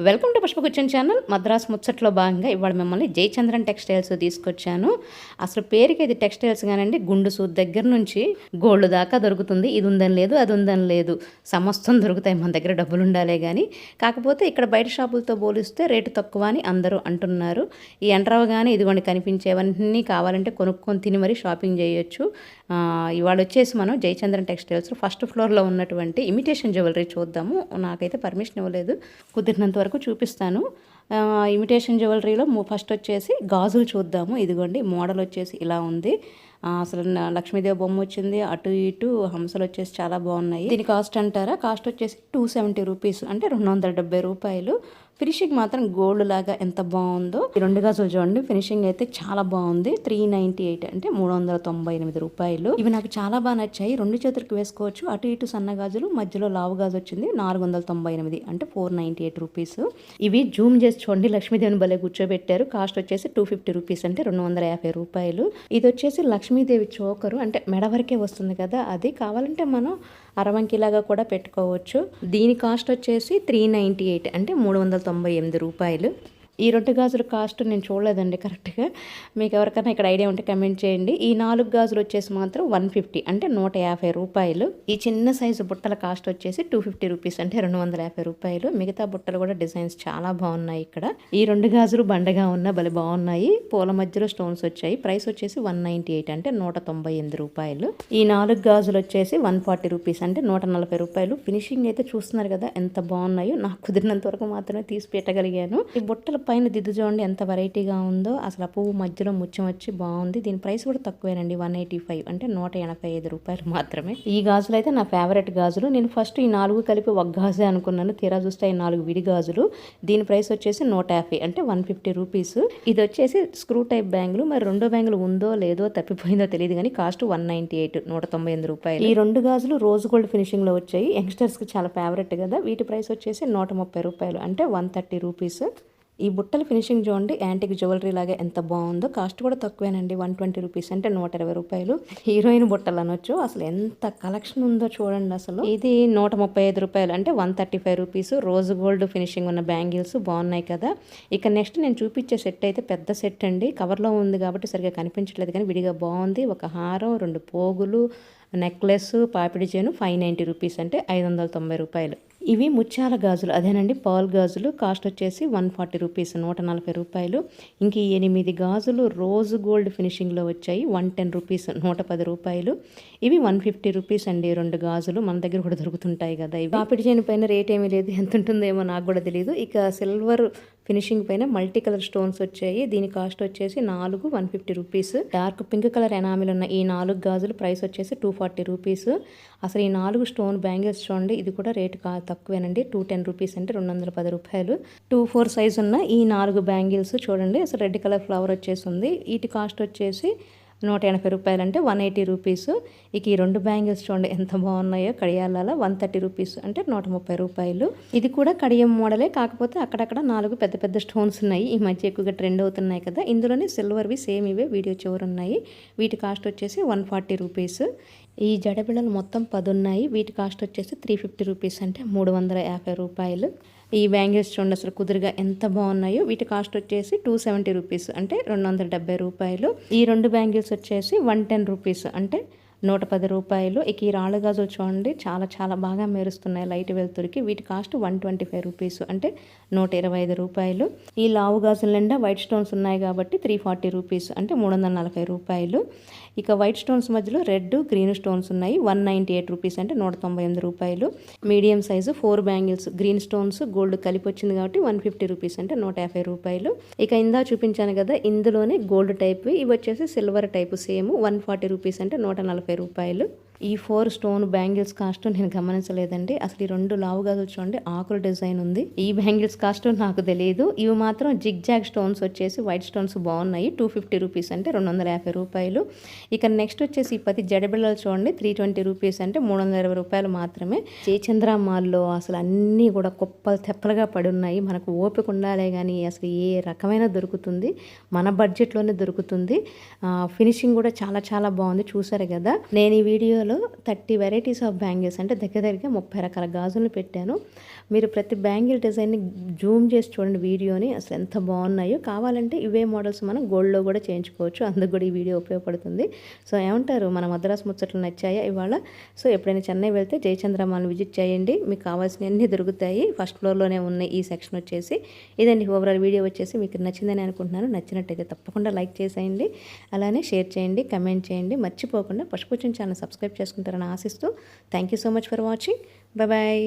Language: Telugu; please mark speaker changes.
Speaker 1: Welcome to Pushpa kitchen channel. Madras ముచ్చట్లో భాగంగా ఇవాళ మిమ్మల్ని జయచంద్రన్ టెక్స్టైల్స్ తీసుకొచ్చాను. అసలు పేరుకి ఇది టెక్స్టైల్స్ కానండి, గుండు సూద్ దగ్గర నుంచి గోల్డ్ దాకా దొరుకుతుంది. ఇది ఉందని లేదు, అది ఉందని లేదు, సమస్తం దొరుకుతాయి. మన దగ్గర డబ్బులు ఉండాలే కానీ. కాకపోతే ఇక్కడ బయట షాపులతో పోలిస్తే రేటు తక్కువ అని అందరూ అంటున్నారు. ఈ ఎంటర్ అవగానే ఇదిగోండి కనిపించేవన్నీ కావాలంటే కొనుక్కొని తిని మరీ షాపింగ్ చేయొచ్చు. ఇవాళ వచ్చేసి మనం జయచంద్రన్ టెక్స్టైల్స్ ఫస్ట్ ఫ్లోర్లో ఉన్నటువంటి ఇమిటేషన్ జ్యువెలరీ చూద్దాము. నాకైతే పర్మిషన్ ఇవ్వలేదు, కుదిరినంత వరకు చూపిస్తాను. ఇమిటేషన్ జ్యువెలరీలో ఫస్ట్ వచ్చేసి గాజులు చూద్దాము. ఇదిగోండి మోడల్ వచ్చేసి ఇలా ఉంది. అసలు లక్ష్మీదేవి బొమ్మ వచ్చింది, అటు ఇటు హంసలు వచ్చేసి చాలా బాగున్నాయి. దీని కాస్ట్ అంటారా, కాస్ట్ వచ్చేసి 270 రూపీస్, అంటే 270 రూపాయలు. ఫినిషింగ్ మాత్రం గోల్డ్ లాగా ఎంత బాగుందో. ఈ 2 గాజులు చూడండి, ఫినిషింగ్ అయితే చాలా బాగుంది. 398 అంటే 398 రూపాయలు. ఇవి నాకు చాలా బాగా నచ్చాయి. 2 చేతులకు వేసుకోవచ్చు. అటు ఇటు సన్న గాజులు, మధ్యలో లావు గాజు వచ్చింది. 498 అంటే 498 రూపీస్. ఇవి జూమ్ చేసి చూడండి, లక్ష్మీదేవిని భలే కూర్చోబెట్టారు. కాస్ట్ వచ్చేసి 250 రూపీస్ అంటే 250 రూపాయలు. ఇది వచ్చేసి లక్ష్మీదేవి చోకరు, అంటే మెడ వరకే వస్తుంది కదా, అది కావాలంటే మనం అరవంకిలాగా కూడా పెట్టుకోవచ్చు. దీని కాస్ట్ వచ్చేసి 398 అంటే 398 రూపాయలు. ఈ 2 గాజుల కాస్ట్ నేను చూడలేదండి కరెక్ట్గా. మీకు ఎవరికైనా ఇక్కడ ఐడియా ఉంటే కమెంట్ చేయండి. ఈ 4 గాజులు వచ్చేసి మాత్రం 150 అంటే 150 రూపాయలు. ఈ చిన్న సైజు బుట్టల కాస్ట్ వచ్చేసి 250 రూపీస్ అంటే 250 రూపాయలు. మిగతా బుట్టలు కూడా డిజైన్స్ చాలా బాగున్నాయి ఇక్కడ. ఈ 2 గాజులు బండగా ఉన్న భలే బాగున్నాయి. పూల మధ్యలో స్టోన్స్ వచ్చాయి. ప్రైస్ వచ్చేసి 198 అంటే 198 రూపాయలు. ఈ 4 గాజులు వచ్చేసి 140 రూపీస్ అంటే 140 రూపాయలు. ఫినిషింగ్ అయితే చూస్తున్నారు కదా ఎంత బాగున్నాయో. నాకు కుదిరినంత వరకు మాత్రమే తీసి పెట్టగలిగాను. ఈ బుట్టల పైన దిద్దు చూడండి ఎంత వెరైటీగా ఉందో. అసలు ఆ పువ్వు మధ్యలో ముత్యం వచ్చి బాగుంది. దీని ప్రైస్ కూడా తక్కువేనండి, 185 అంటే 185 రూపాయలు మాత్రమే. ఈ గాజులు అయితే నా ఫేవరెట్ గాజులు. నేను ఫస్ట్ ఈ 4 కలిపి ఒక గాజే అనుకున్నాను. తీరా చూస్తే ఈ 4 విడి గాజులు. దీని ప్రైస్ వచ్చేసి 150 అంటే 150 రూపీస్. ఇది వచ్చేసి స్క్రూ టైప్ బ్యాంగిల్. మరి 2 బ్యాంగిల్ ఉందో లేదో తప్పిపోయిందో తెలియదు కానీ కాస్ట్ 198 198 రూపాయలు. ఈ 2 గాజులు రోజ్ గోల్డ్ ఫినిషింగ్ లో వచ్చాయి. యంగ్స్టర్స్ కి చాలా ఫేవరెట్ కదా. వీటి ప్రైస్ వచ్చేసి 130 రూపాయలు అంటే 130 రూపీస్. ఈ బుట్టల ఫినిషింగ్ చూడండి, యాంటిక్ జ్యువెలరీ లాగా ఎంత బాగుందో. కాస్ట్ కూడా తక్కువేనండి, 120 రూపీస్ అంటే 120 రూపాయలు. హీరోయిన్ బుట్టలు అనొచ్చు. అసలు ఎంత కలెక్షన్ ఉందో చూడండి. అసలు ఇది 135 రూపాయలు అంటే 135 రూపీస్. రోజ్ గోల్డ్ ఫినిషింగ్ ఉన్న బ్యాంగిల్స్ బాగున్నాయి కదా. ఇక నెక్స్ట్ నేను చూపించే సెట్ అయితే పెద్ద సెట్ అండి. కవర్లో ఉంది కాబట్టి సరిగా కనిపించట్లేదు కానీ విడిగా బాగుంది. ఒక హారం, 2 పోగులు, నెక్లెస్, పాపిడి చైను 590 రూపీస్ అంటే 590 రూపాయలు. ఇవి ముత్యాల గాజులు, అదేనండి పర్ల్ గాజులు. కాస్ట్ వచ్చేసి 140 రూపీస్ 140 రూపాయలు. ఇంక 8 గాజులు రోజ్ గోల్డ్ ఫినిషింగ్లో వచ్చాయి. 110 రూపీస్ 110 రూపాయలు. ఇవి 150 రూపీస్ అండి 2 గాజులు. మన దగ్గర కూడా దొరుకుతుంటాయి కదా. ఇవి పాపిడి చైన్ పైన రేట్ ఏమీ లేదు, ఎంత ఉంటుందేమో నాకు కూడా తెలియదు. ఇక సిల్వర్ ఫినిషింగ్ పైన మల్టీ కలర్ స్టోన్స్ వచ్చాయి. దీని కాస్ట్ వచ్చేసి 150 rupees. Dark pink colour enamel ఉన్న ఈ 4 గాజులు ప్రైస్ వచ్చేసి 240 రూపీస్. అసలు ఈ 4 స్టోన్ బ్యాంగిల్స్ చూడండి, ఇది కూడా రేటు తక్కువేనండి, 210 రూపీస్ అంటే 210 రూపాయలు. 2-4 సైజ్ ఉన్న ఈ 4 బ్యాంగిల్స్ చూడండి, అసలు రెడ్ కలర్ ఫ్లవర్ వచ్చేసి ఉంది. వీటి కాస్ట్ వచ్చేసి 180 రూపాయలు అంటే 180 రూపీస్. ఇక ఈ 2 బ్యాంగిల్స్ చూడండి ఎంత బాగున్నాయో, కడియాల 130 రూపీస్ అంటే 130 రూపాయలు. ఇది కూడా కడియం మోడలే, కాకపోతే అక్కడక్కడ 4 పెద్ద పెద్ద స్టోన్స్ ఉన్నాయి. ఈ మధ్య ఎక్కువగా ట్రెండ్ అవుతున్నాయి కదా. ఇందులోనే సిల్వర్వి సేమ్ ఇవే వీడియో చివరి ఉన్నాయి. వీటి కాస్ట్ వచ్చేసి 140 రూపీస్. ఈ జడబిళ్ళలు మొత్తం 10 ఉన్నాయి. వీటి కాస్ట్ వచ్చేసి 350 రూపీస్ అంటే 350 రూపాయలు. ఈ బ్యాంగిల్స్ చూడండి అసలు కుదురుగా ఎంత బాగున్నాయో. వీటి కాస్ట్ వచ్చేసి 270 రూపీస్ అంటే 270 రూపాయలు. ఈ 2 బ్యాంగిల్స్ వచ్చేసి 110 రూపీస్ అంటే 110 రూపాయలు. ఇక ఈ రాళ్ళ గాజులు చూడండి చాలా చాలా బాగా మెరుస్తున్నాయి లైట్ వెలుతురికి. వీటి కాస్ట్ 125 రూపీస్ అంటే 125 రూపాయలు. ఈ లావు గాజుల నిండా వైట్ స్టోన్స్ ఉన్నాయి కాబట్టి 340 రూపీస్ అంటే 340 రూపాయలు. ఇక వైట్ స్టోన్స్ మధ్యలో రెడ్ గ్రీన్ స్టోన్స్ ఉన్నాయి. 198 రూపీస్ అంటే 198 రూపాయలు. Medium size 4 bangles green stones gold కలిపి వచ్చింది కాబట్టి 150 రూపీస్ అంటే 150 రూపాయలు. ఇక ఇందా చూపించాను కదా, ఇందులోనే గోల్డ్ టైప్, ఇవి వచ్చేసి సిల్వర్ టైప్ సేమ్ 140 రూపీస్ అంటే 140 రూపాయలు. ఈ 4 స్టోన్ బ్యాంగిల్స్ కాస్ట్ నేను గమనించలేదండి. అసలు ఈ 2 లావు గాజులు చూడండి ఆకుల డిజైన్ ఉంది. ఈ బ్యాంగిల్స్ కాస్ట్ నాకు తెలియదు. ఇవి మాత్రం జిగ్ జాగ్ స్టోన్స్ వచ్చేసి వైట్ స్టోన్స్ బాగున్నాయి. 250 రూపీస్ అంటే 250 రూపాయలు. ఇక నెక్స్ట్ వచ్చేసి ఈ 10 జడబిళ్ళలు చూడండి 320 రూపీస్ అంటే 320 రూపాయలు మాత్రమే. జయచంద్ర మాల్లో అసలు అన్నీ కూడా కుప్పలు తెప్పలుగా పడి ఉన్నాయి. మనకు ఓపిక ఉండాలే కానీ అసలు ఏ రకమైన దొరుకుతుంది, మన బడ్జెట్లోనే దొరుకుతుంది. ఫినిషింగ్ కూడా చాలా చాలా బాగుంది, చూసారు కదా. నేను ఈ వీడియోలో వీడియోలో 30 వెరైటీస్ ఆఫ్ బ్యాంగిల్స్ అంటే దగ్గరగా 30 రకాల గాజులను పెట్టాను. మీరు ప్రతి బ్యాంగిల్ డిజైన్ని జూమ్ చేసి చూడండి వీడియోని, అసలు ఎంత బాగున్నాయో. కావాలంటే ఇవే మోడల్స్ మనం గోల్డ్లో కూడా చేయించుకోవచ్చు, అందుకు కూడా ఈ వీడియో ఉపయోగపడుతుంది. సో ఏమంటారు, మన మద్రాస్ ముచ్చట్లు నచ్చాయా ఇవాళ? సో ఎప్పుడైనా చెన్నై వెళ్తే జయచంద్ర మాల్ని విజిట్ చేయండి, మీకు కావాల్సినవన్నీ దొరుకుతాయి. ఫస్ట్ ఫ్లోర్లోనే ఉన్నాయి ఈ సెక్షన్ వచ్చేసి. ఇదండి ఓవరాల్ వీడియో వచ్చేసి. మీకు నచ్చిందని అనుకుంటున్నాను. నచ్చినట్టయితే తప్పకుండా లైక్ చేసేయండి, అలానే షేర్ చేయండి, కమెంట్ చేయండి. మర్చిపోకుండా పసుపుచ్చిన ఛానల్ సబ్స్క్రైబ్ చేసుకుంటారని ఆశిస్తూ thank you so much for watching. Bye bye.